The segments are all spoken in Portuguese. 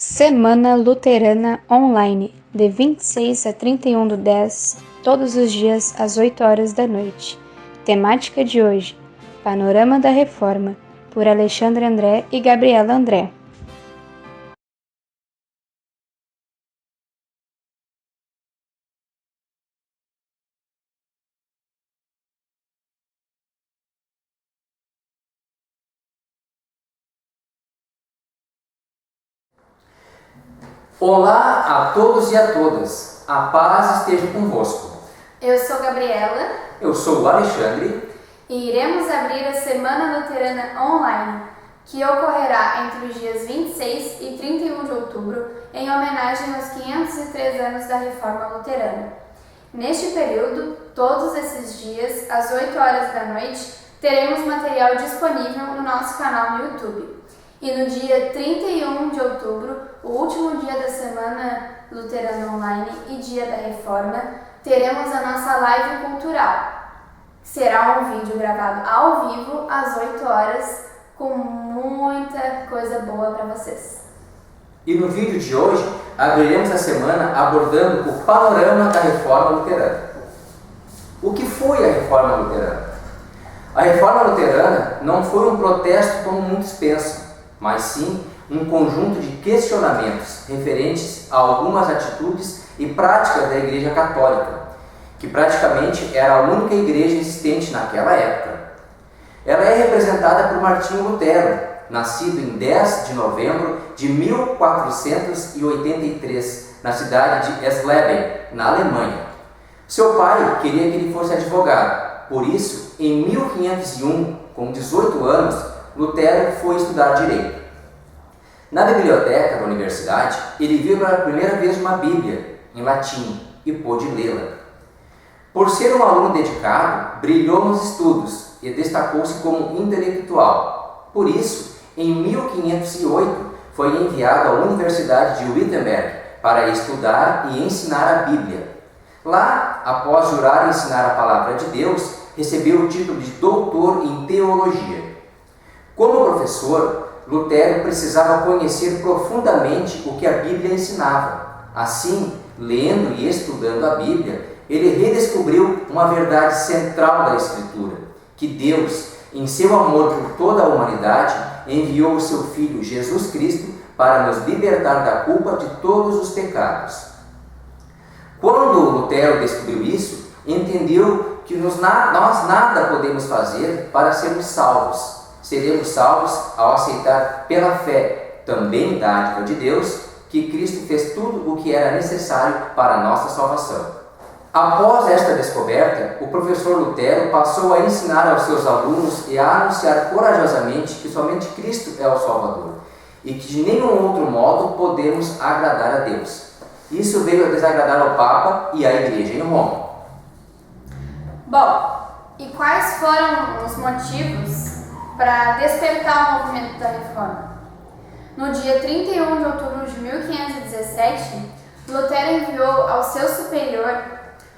Semana Luterana Online, de 26 a 31/10, todos os dias às 8 horas da noite. Temática de hoje: Panorama da Reforma, por Alexandre André e Gabriela André. Olá a todos e a todas, a paz esteja convosco. Eu sou Gabriela. Eu sou o Alexandre. E iremos abrir a Semana Luterana Online, que ocorrerá entre os dias 26 e 31 de outubro, em homenagem aos 503 anos da Reforma Luterana. Neste período, todos esses dias, às 8 horas da noite, teremos material disponível no nosso canal no YouTube. E no dia 31 de outubro, o último dia da Semana Luterana Online e dia da Reforma, teremos a nossa live cultural. Será um vídeo gravado ao vivo às 8 horas, com muita coisa boa para vocês. E no vídeo de hoje, abriremos a semana abordando o panorama da Reforma Luterana. O que foi a Reforma Luterana? A Reforma Luterana não foi um protesto como muitos pensam, mas sim um conjunto de questionamentos referentes a algumas atitudes e práticas da Igreja Católica, que praticamente era a única igreja existente naquela época. Ela é representada por Martinho Lutero, nascido em 10 de novembro de 1483, na cidade de Eisleben, na Alemanha. Seu pai queria que ele fosse advogado, por isso, em 1501, com 18 anos, Lutero foi estudar Direito. Na biblioteca da universidade, ele viu pela primeira vez uma Bíblia, em latim, e pôde lê-la. Por ser um aluno dedicado, brilhou nos estudos e destacou-se como intelectual. Por isso, em 1508, foi enviado à Universidade de Wittenberg para estudar e ensinar a Bíblia. Lá, após jurar e ensinar a palavra de Deus, recebeu o título de doutor em teologia. Como professor, Lutero precisava conhecer profundamente o que a Bíblia ensinava. Assim, lendo e estudando a Bíblia, ele redescobriu uma verdade central da Escritura, que Deus, em seu amor por toda a humanidade, enviou o seu Filho Jesus Cristo para nos libertar da culpa de todos os pecados. Quando Lutero descobriu isso, entendeu que nós nada podemos fazer para sermos salvos. Seremos salvos ao aceitar pela fé, também dádiva de Deus, que Cristo fez tudo o que era necessário para a nossa salvação. Após esta descoberta, o professor Lutero passou a ensinar aos seus alunos e a anunciar corajosamente que somente Cristo é o Salvador e que de nenhum outro modo podemos agradar a Deus. Isso veio a desagradar ao Papa e à Igreja em Roma. Bom, e quais foram os motivos para despertar o movimento da Reforma? No dia 31 de outubro de 1517, Lutero enviou ao seu superior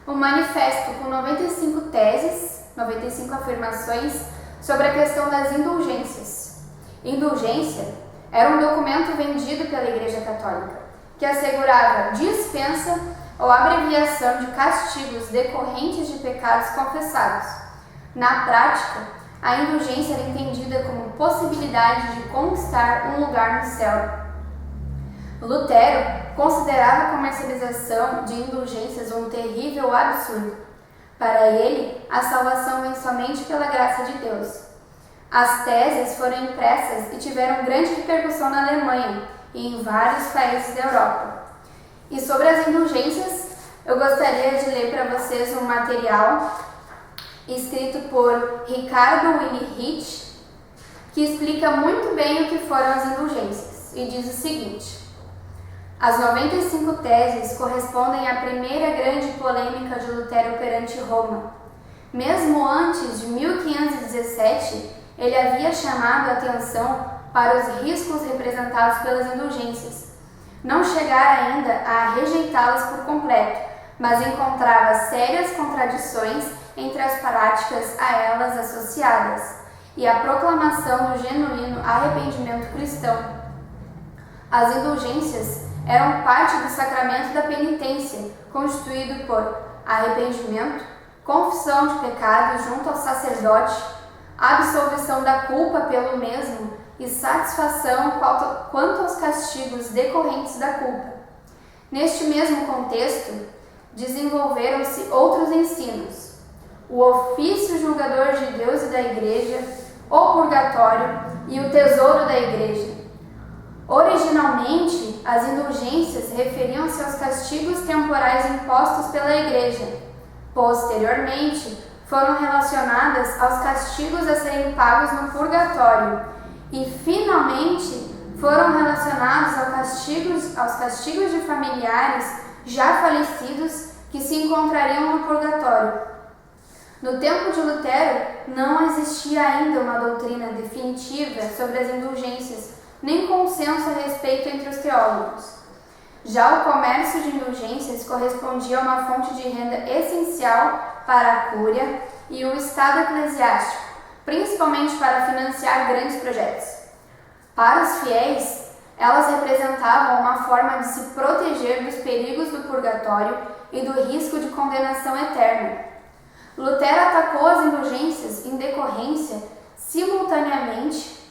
um manifesto com 95 teses, 95 afirmações sobre a questão das indulgências. Indulgência era um documento vendido pela Igreja Católica, que assegurava dispensa ou abreviação de castigos decorrentes de pecados confessados. Na prática, a indulgência era entendida como possibilidade de conquistar um lugar no céu. Lutero considerava a comercialização de indulgências um terrível absurdo. Para ele, a salvação vem somente pela graça de Deus. As teses foram impressas e tiveram grande repercussão na Alemanha e em vários países da Europa. E sobre as indulgências, eu gostaria de ler para vocês um material escrito por Ricardo Willi-Hitch, que explica muito bem o que foram as indulgências, e diz o seguinte: as 95 teses correspondem à primeira grande polêmica de Lutero perante Roma. Mesmo antes de 1517, ele havia chamado a atenção para os riscos representados pelas indulgências. Não chegara ainda a rejeitá-las por completo, mas encontrava sérias contradições entre as práticas a elas associadas e a proclamação do genuíno arrependimento cristão. As indulgências eram parte do sacramento da penitência, constituído por arrependimento, confissão de pecado junto ao sacerdote, absolvição da culpa pelo mesmo e satisfação quanto aos castigos decorrentes da culpa. Neste mesmo contexto, desenvolveram-se outros ensinos: o ofício julgador de Deus e da Igreja, o purgatório e o tesouro da Igreja. Originalmente, as indulgências referiam-se aos castigos temporais impostos pela Igreja. Posteriormente, foram relacionadas aos castigos a serem pagos no purgatório e, finalmente, foram relacionados aos castigos de familiares já falecidos que se encontrariam no purgatório. No tempo de Lutero, não existia ainda uma doutrina definitiva sobre as indulgências, nem consenso a respeito entre os teólogos. Já o comércio de indulgências correspondia a uma fonte de renda essencial para a cúria e o Estado eclesiástico, principalmente para financiar grandes projetos. Para os fiéis, elas representavam uma forma de se proteger dos perigos do purgatório e do risco de condenação eterna. Lutero atacou as indulgências em decorrência, simultaneamente,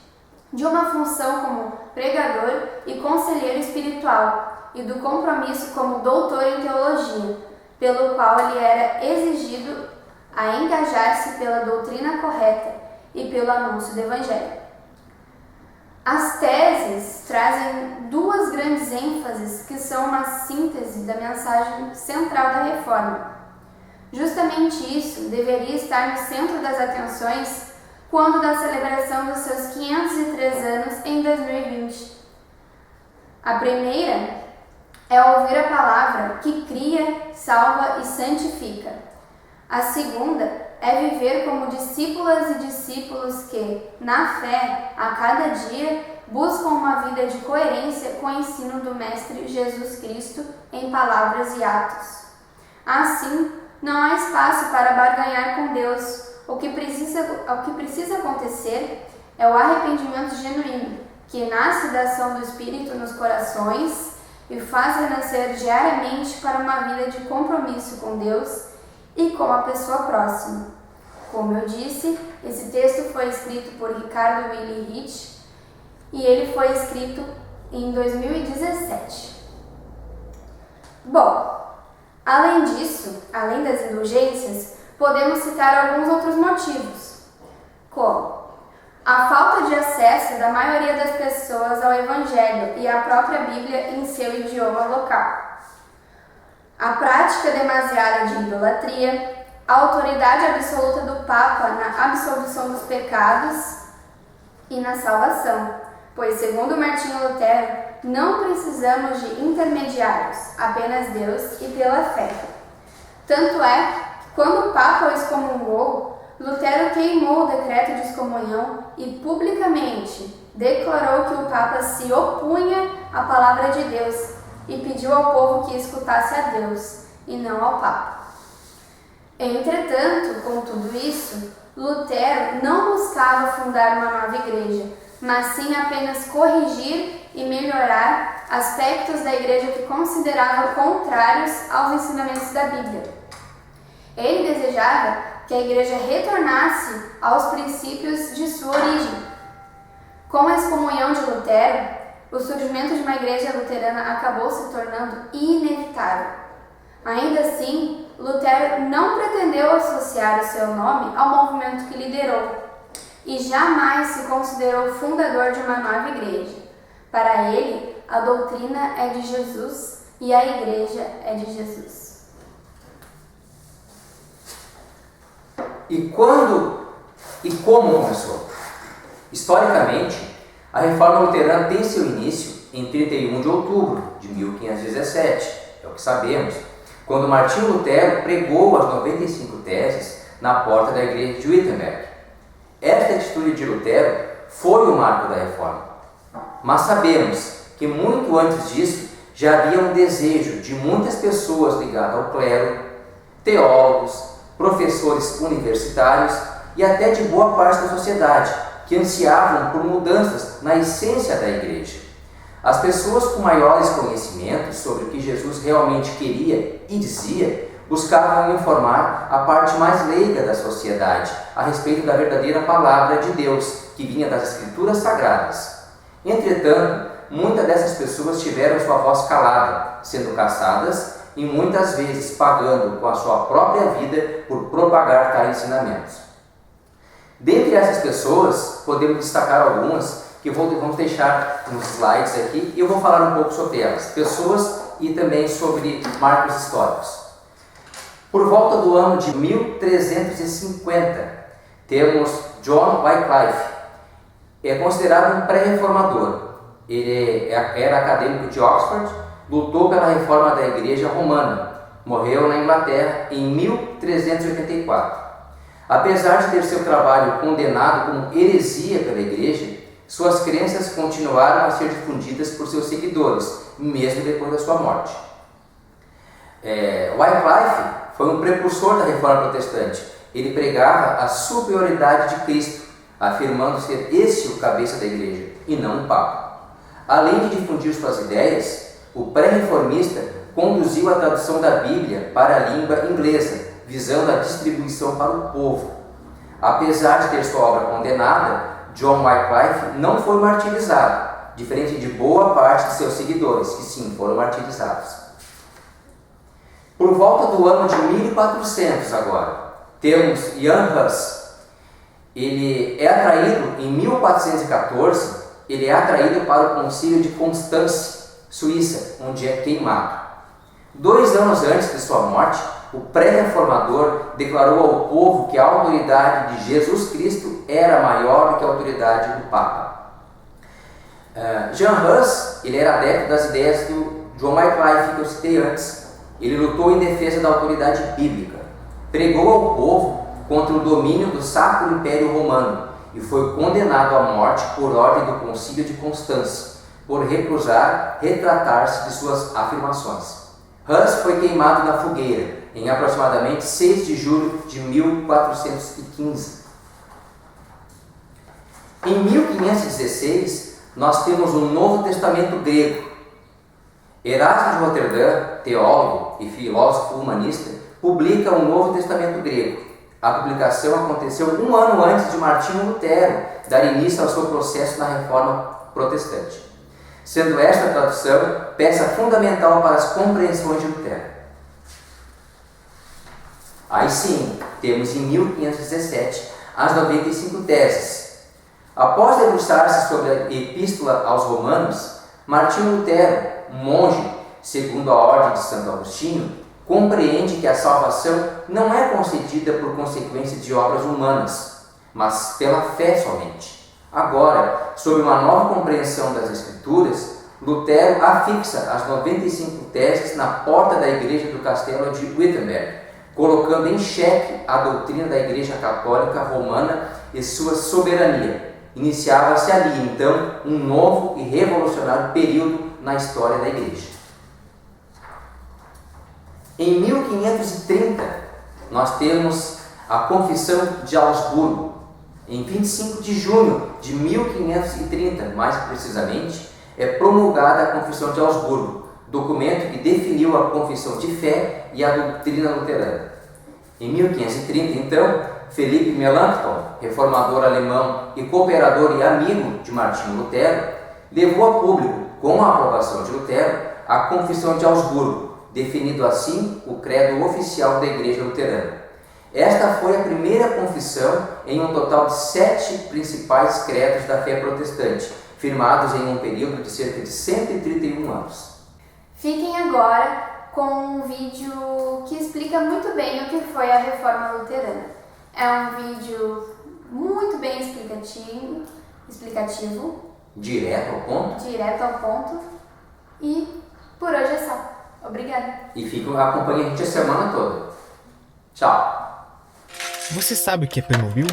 de uma função como pregador e conselheiro espiritual e do compromisso como doutor em teologia, pelo qual ele era exigido a engajar-se pela doutrina correta e pelo anúncio do Evangelho. As teses trazem duas grandes ênfases que são uma síntese da mensagem central da Reforma. Justamente isso deveria estar no centro das atenções quando da celebração dos seus 503 anos em 2020. A primeira é ouvir a palavra que cria, salva e santifica. A segunda é viver como discípulas e discípulos que, na fé, a cada dia, buscam uma vida de coerência com o ensino do Mestre Jesus Cristo em palavras e atos. Assim, não há espaço para barganhar com Deus. O que precisa acontecer é o arrependimento genuíno, que nasce da ação do Espírito nos corações e faz renascer diariamente para uma vida de compromisso com Deus e com a pessoa próxima. Como eu disse, esse texto foi escrito por Ricardo Willi Hitch e ele foi escrito em 2017. Bom, além disso, além das indulgências, podemos citar alguns outros motivos, como a falta de acesso da maioria das pessoas ao Evangelho e à própria Bíblia em seu idioma local, a prática demasiada de idolatria, a autoridade absoluta do Papa na absolvição dos pecados e na salvação, pois, segundo Martinho Lutero, não precisamos de intermediários, apenas Deus e pela fé. Tanto é que, quando o Papa o excomungou, Lutero queimou o decreto de excomunhão e publicamente declarou que o Papa se opunha à palavra de Deus e pediu ao povo que escutasse a Deus e não ao Papa. Entretanto, com tudo isso, Lutero não buscava fundar uma nova igreja, mas sim apenas corrigir e melhorar aspectos da igreja que considerava contrários aos ensinamentos da Bíblia. Ele desejava que a igreja retornasse aos princípios de sua origem. Com a excomunhão de Lutero, o surgimento de uma igreja luterana acabou se tornando inevitável. Ainda assim, Lutero não pretendeu associar o seu nome ao movimento que liderou e jamais se considerou fundador de uma nova igreja. Para ele, a doutrina é de Jesus e a igreja é de Jesus. E quando e como começou? Historicamente, a Reforma Luterana tem seu início em 31 de outubro de 1517, é o que sabemos, quando Martinho Lutero pregou as 95 teses na porta da igreja de Wittenberg. Esta atitude de Lutero foi o marco da Reforma. Mas sabemos que muito antes disso já havia um desejo de muitas pessoas ligadas ao clero, teólogos, professores universitários e até de boa parte da sociedade, que ansiavam por mudanças na essência da igreja. As pessoas com maiores conhecimentos sobre o que Jesus realmente queria e dizia buscavam informar a parte mais leiga da sociedade a respeito da verdadeira palavra de Deus, que vinha das Escrituras Sagradas. Entretanto, muitas dessas pessoas tiveram sua voz calada, sendo caçadas e muitas vezes pagando com a sua própria vida por propagar tais ensinamentos. Dentre essas pessoas, podemos destacar algumas que vamos deixar nos slides aqui e eu vou falar um pouco sobre elas, pessoas e também sobre marcos históricos. Por volta do ano de 1350, temos John Wycliffe. É considerado um pré-reformador. Ele era acadêmico de Oxford, lutou pela reforma da Igreja Romana, morreu na Inglaterra em 1384. Apesar de ter seu trabalho condenado como heresia pela Igreja, suas crenças continuaram a ser difundidas por seus seguidores, mesmo depois da sua morte. Wycliffe foi um precursor da Reforma Protestante. Ele pregava a superioridade de Cristo, afirmando ser esse o cabeça da Igreja, e não o Papa. Além de difundir suas ideias, o pré-reformista conduziu a tradução da Bíblia para a língua inglesa, visando a distribuição para o povo. Apesar de ter sua obra condenada, John Wycliffe não foi martirizado, diferente de boa parte de seus seguidores, que sim, foram martirizados. Por volta do ano de 1400 agora, temos Jan Hus. Ele é atraído, em 1414, ele é atraído para o concílio de Constance, Suíça, onde é queimado. 2 anos antes de sua morte, o pré-reformador declarou ao povo que a autoridade de Jesus Cristo era maior do que a autoridade do Papa. Jan Hus, ele era adepto das ideias do John Wycliffe que eu citei antes. Ele lutou em defesa da autoridade bíblica, pregou ao povo contra o domínio do Sacro Império Romano e foi condenado à morte por ordem do Concílio de Constance, por recusar retratar-se de suas afirmações. Hus foi queimado na fogueira em aproximadamente 6 de julho de 1415. Em 1516, nós temos o Novo Testamento grego. Erasmo de Roterdã, teólogo e filósofo humanista, publica o Novo Testamento grego. A publicação aconteceu 1 ano antes de Martinho Lutero dar início ao seu processo na Reforma Protestante, sendo esta tradução peça fundamental para as compreensões de Lutero. Aí sim, temos em 1517 as 95 teses. Após debruçar-se sobre a Epístola aos Romanos, Martinho Lutero, monge segundo a ordem de Santo Agostinho, compreende que a salvação não é concedida por consequência de obras humanas, mas pela fé somente. Agora, sob uma nova compreensão das Escrituras, Lutero afixa as 95 teses na porta da igreja do castelo de Wittenberg, colocando em xeque a doutrina da Igreja Católica Romana e sua soberania. Iniciava-se ali, então, um novo e revolucionário período na história da Igreja. Em 1530, nós temos a Confissão de Augsburgo. Em 25 de junho de 1530, mais precisamente, é promulgada a Confissão de Augsburgo, documento que definiu a confissão de fé e a doutrina luterana. Em 1530, então, Felipe Melanchthon, reformador alemão e cooperador e amigo de Martinho Lutero, levou a público, com a aprovação de Lutero, a Confissão de Augsburgo, definindo assim o credo oficial da Igreja Luterana. Esta foi a primeira confissão em um total de 7 principais credos da fé protestante, firmados em um período de cerca de 131 anos. Fiquem agora com um vídeo que explica muito bem o que foi a Reforma Luterana. É um vídeo muito bem explicativo. Direto ao ponto. E por hoje é só. Obrigada. E acompanhe a gente a semana toda. Tchau. Você sabe o que é Playmobil?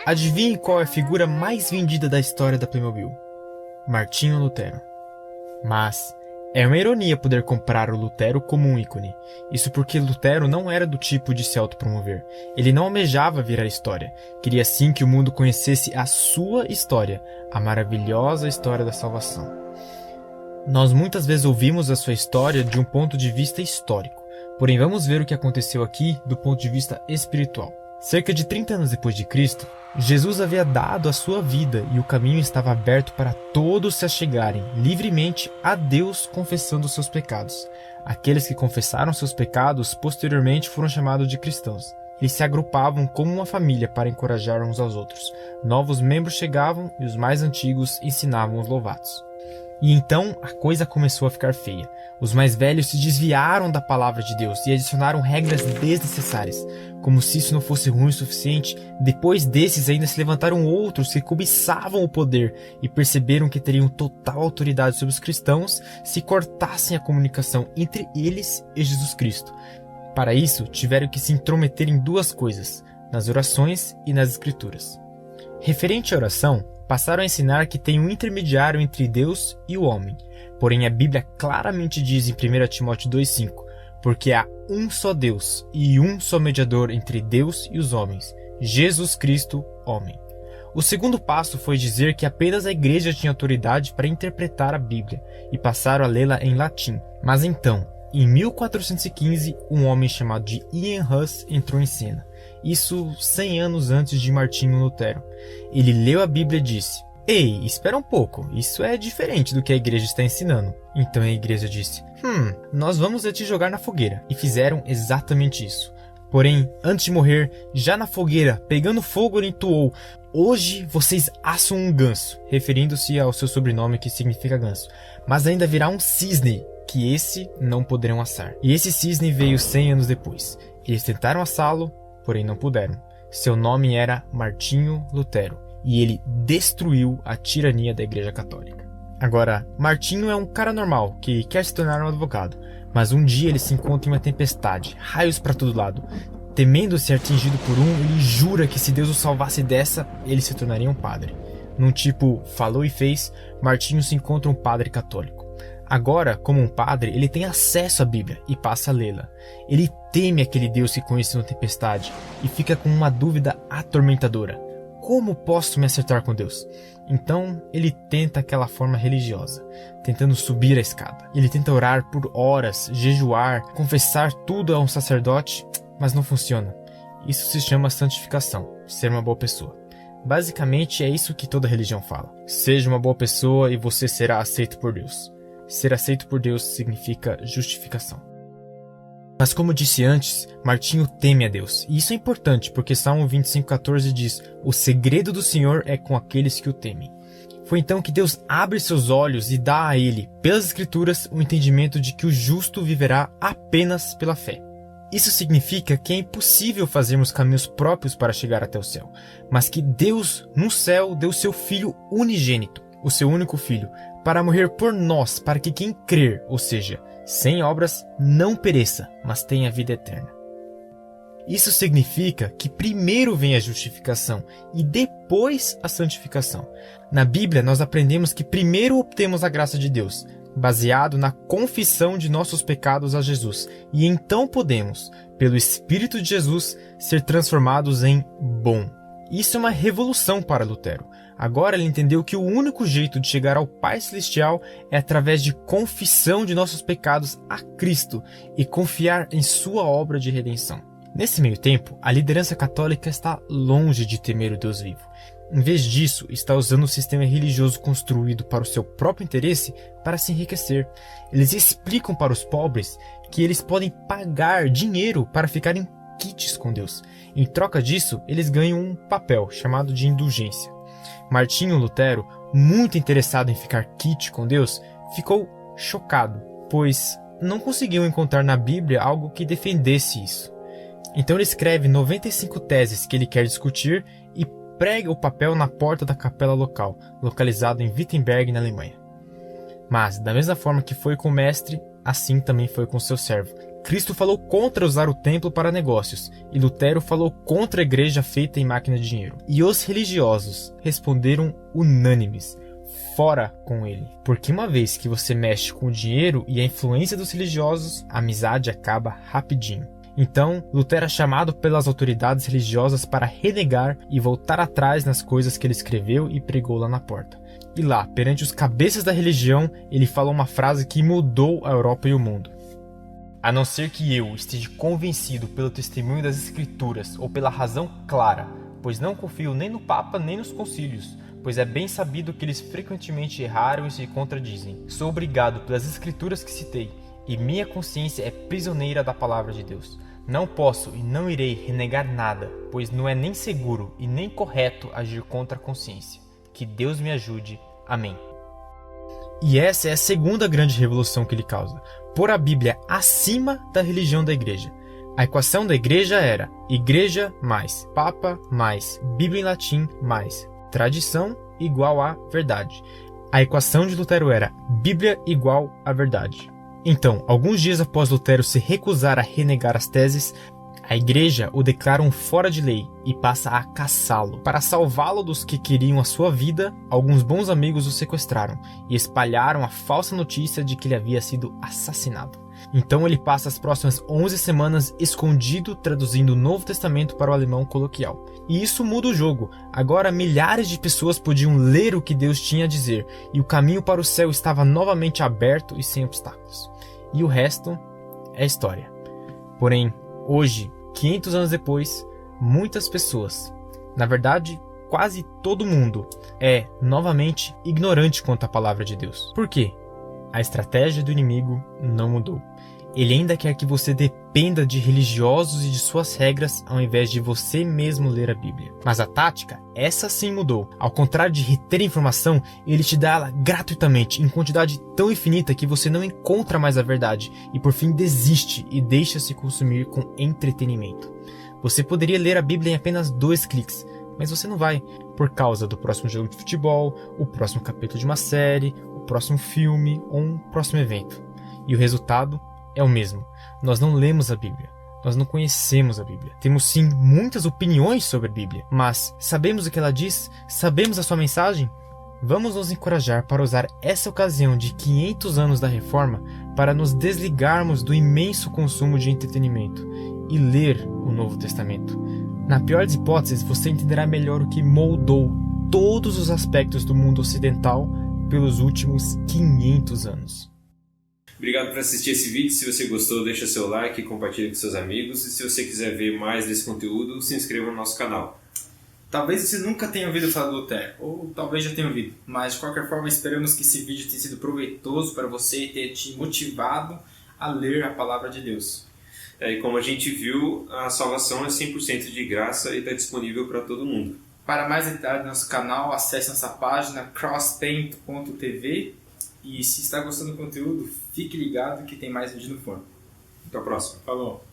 Adivinhe qual é a figura mais vendida da história da Playmobil? Martinho Lutero. Mas é uma ironia poder comprar o Lutero como um ícone. Isso porque Lutero não era do tipo de se autopromover. Ele não almejava virar história. Queria sim que o mundo conhecesse a sua história, a maravilhosa história da salvação. Nós muitas vezes ouvimos a sua história de um ponto de vista histórico, porém vamos ver o que aconteceu aqui do ponto de vista espiritual. Cerca de 30 anos depois de Cristo, Jesus havia dado a sua vida e o caminho estava aberto para todos se achegarem livremente a Deus confessando seus pecados. Aqueles que confessaram seus pecados posteriormente foram chamados de cristãos. Eles se agrupavam como uma família para encorajar uns aos outros. Novos membros chegavam e os mais antigos ensinavam os louvados. E então a coisa começou a ficar feia. Os mais velhos se desviaram da palavra de Deus e adicionaram regras desnecessárias. Como se isso não fosse ruim o suficiente, depois desses ainda se levantaram outros que cobiçavam o poder e perceberam que teriam total autoridade sobre os cristãos se cortassem a comunicação entre eles e Jesus Cristo. Para isso, tiveram que se intrometer em duas coisas, nas orações e nas escrituras. Referente à oração, passaram a ensinar que tem um intermediário entre Deus e o homem. Porém, a Bíblia claramente diz em 1 Timóteo 2,5, porque há um só Deus e um só mediador entre Deus e os homens, Jesus Cristo, homem. O segundo passo foi dizer que apenas a igreja tinha autoridade para interpretar a Bíblia e passaram a lê-la em latim. Mas então, em 1415, um homem chamado de Ian Hus entrou em cena. Isso 100 anos antes de Martinho Lutero. Ele leu a Bíblia e disse: "Ei, espera um pouco, isso é diferente do que a igreja está ensinando." Então a igreja disse: nós vamos te jogar na fogueira. E fizeram exatamente isso. Porém, antes de morrer, já na fogueira, pegando fogo, ele entoou: "Hoje vocês assam um ganso", referindo-se ao seu sobrenome que significa ganso. "Mas ainda virá um cisne, que esse não poderão assar." E esse cisne veio 100 anos depois. Eles tentaram assá-lo, porém não puderam. Seu nome era Martinho Lutero, e ele destruiu a tirania da Igreja Católica. Agora, Martinho é um cara normal, que quer se tornar um advogado, mas um dia ele se encontra em uma tempestade, raios para todo lado. Temendo ser atingido por ele jura que se Deus o salvasse dessa, ele se tornaria um padre. Num tipo falou e fez, Martinho se encontra um padre católico. Agora, como um padre, ele tem acesso à Bíblia e passa a lê-la. Ele teme aquele Deus que conheceu na tempestade e fica com uma dúvida atormentadora. Como posso me acertar com Deus? Então, ele tenta aquela forma religiosa, tentando subir a escada. Ele tenta orar por horas, jejuar, confessar tudo a um sacerdote, mas não funciona. Isso se chama santificação, ser uma boa pessoa. Basicamente, é isso que toda religião fala. Seja uma boa pessoa e você será aceito por Deus. Ser aceito por Deus significa justificação. Mas como disse antes, Martinho teme a Deus. E isso é importante, porque Salmo 25,14 diz: "O segredo do Senhor é com aqueles que o temem." Foi então que Deus abre seus olhos e dá a ele, pelas Escrituras, o entendimento de que o justo viverá apenas pela fé. Isso significa que é impossível fazermos caminhos próprios para chegar até o céu, mas que Deus, no céu, deu seu Filho unigênito, o seu único Filho, para morrer por nós, para que quem crer, ou seja, sem obras, não pereça, mas tenha vida eterna. Isso significa que primeiro vem a justificação e depois a santificação. Na Bíblia, nós aprendemos que primeiro obtemos a graça de Deus, baseado na confissão de nossos pecados a Jesus, e então podemos, pelo Espírito de Jesus, ser transformados em bom. Isso é uma revolução para Lutero. Agora ele entendeu que o único jeito de chegar ao Pai Celestial é através de confissão de nossos pecados a Cristo e confiar em sua obra de redenção. Nesse meio tempo, a liderança católica está longe de temer o Deus vivo. Em vez disso, está usando o sistema religioso construído para o seu próprio interesse para se enriquecer. Eles explicam para os pobres que eles podem pagar dinheiro para ficarem quites com Deus. Em troca disso, eles ganham um papel chamado de indulgência. Martinho Lutero, muito interessado em ficar quite com Deus, ficou chocado, pois não conseguiu encontrar na Bíblia algo que defendesse isso. Então ele escreve 95 teses que ele quer discutir e prega o papel na porta da capela local, localizada em Wittenberg, na Alemanha. Mas, da mesma forma que foi com o mestre, assim também foi com seu servo. Cristo falou contra usar o templo para negócios, e Lutero falou contra a igreja feita em máquina de dinheiro. E os religiosos responderam unânimes: fora com ele. Porque uma vez que você mexe com o dinheiro e a influência dos religiosos, a amizade acaba rapidinho. Então, Lutero é chamado pelas autoridades religiosas para renegar e voltar atrás nas coisas que ele escreveu e pregou lá na porta. E lá, perante os cabeças da religião, ele falou uma frase que mudou a Europa e o mundo. A não ser que eu esteja convencido pelo testemunho das Escrituras ou pela razão clara, pois não confio nem no Papa nem nos concílios, pois é bem sabido que eles frequentemente erraram e se contradizem. Sou obrigado pelas Escrituras que citei, e minha consciência é prisioneira da palavra de Deus. Não posso e não irei renegar nada, pois não é nem seguro e nem correto agir contra a consciência. Que Deus me ajude. Amém. E essa é a segunda grande revolução que ele causa: pôr a Bíblia acima da religião da igreja. A equação da igreja era igreja mais Papa mais Bíblia em latim mais tradição igual a verdade. A equação de Lutero era Bíblia igual a verdade. Então, alguns dias após Lutero se recusar a renegar as teses, a igreja o declara um fora de lei e passa a caçá-lo. Para salvá-lo dos que queriam a sua vida, alguns bons amigos o sequestraram e espalharam a falsa notícia de que ele havia sido assassinado. Então ele passa as próximas 11 semanas escondido traduzindo o Novo Testamento para o alemão coloquial. E isso muda o jogo. Agora milhares de pessoas podiam ler o que Deus tinha a dizer e o caminho para o céu estava novamente aberto e sem obstáculos. E o resto é história. Porém, hoje, 500 anos depois, muitas pessoas, na verdade, quase todo mundo, é novamente ignorante quanto à palavra de Deus. Por quê? A estratégia do inimigo não mudou. Ele ainda quer que você dependa de religiosos e de suas regras ao invés de você mesmo ler a Bíblia. Mas a tática, essa sim mudou. Ao contrário de reter informação, ele te dá ela gratuitamente, em quantidade tão infinita que você não encontra mais a verdade e por fim desiste e deixa-se consumir com entretenimento. Você poderia ler a Bíblia em apenas 2 cliques, mas você não vai, por causa do próximo jogo de futebol, o próximo capítulo de uma série, o próximo filme ou um próximo evento. E o resultado é o mesmo. Nós não lemos a Bíblia. Nós não conhecemos a Bíblia. Temos sim muitas opiniões sobre a Bíblia, mas sabemos o que ela diz? Sabemos a sua mensagem? Vamos nos encorajar para usar essa ocasião de 500 anos da Reforma para nos desligarmos do imenso consumo de entretenimento e ler o Novo Testamento. Na pior das hipóteses, você entenderá melhor o que moldou todos os aspectos do mundo ocidental pelos últimos 500 anos. Obrigado por assistir esse vídeo. Se você gostou, deixa seu like e compartilha com seus amigos. E se você quiser ver mais desse conteúdo, se inscreva no nosso canal. Talvez você nunca tenha ouvido falar do Lutero, ou talvez já tenha ouvido. Mas de qualquer forma, esperamos que esse vídeo tenha sido proveitoso para você e tenha te motivado a ler a Palavra de Deus. E como a gente viu, a salvação é 100% de graça e está disponível para todo mundo. Para mais detalhes do nosso canal, acesse nossa página crosspaint.tv. E se está gostando do conteúdo, fique ligado que tem mais vídeo no forno. Até a próxima. Falou!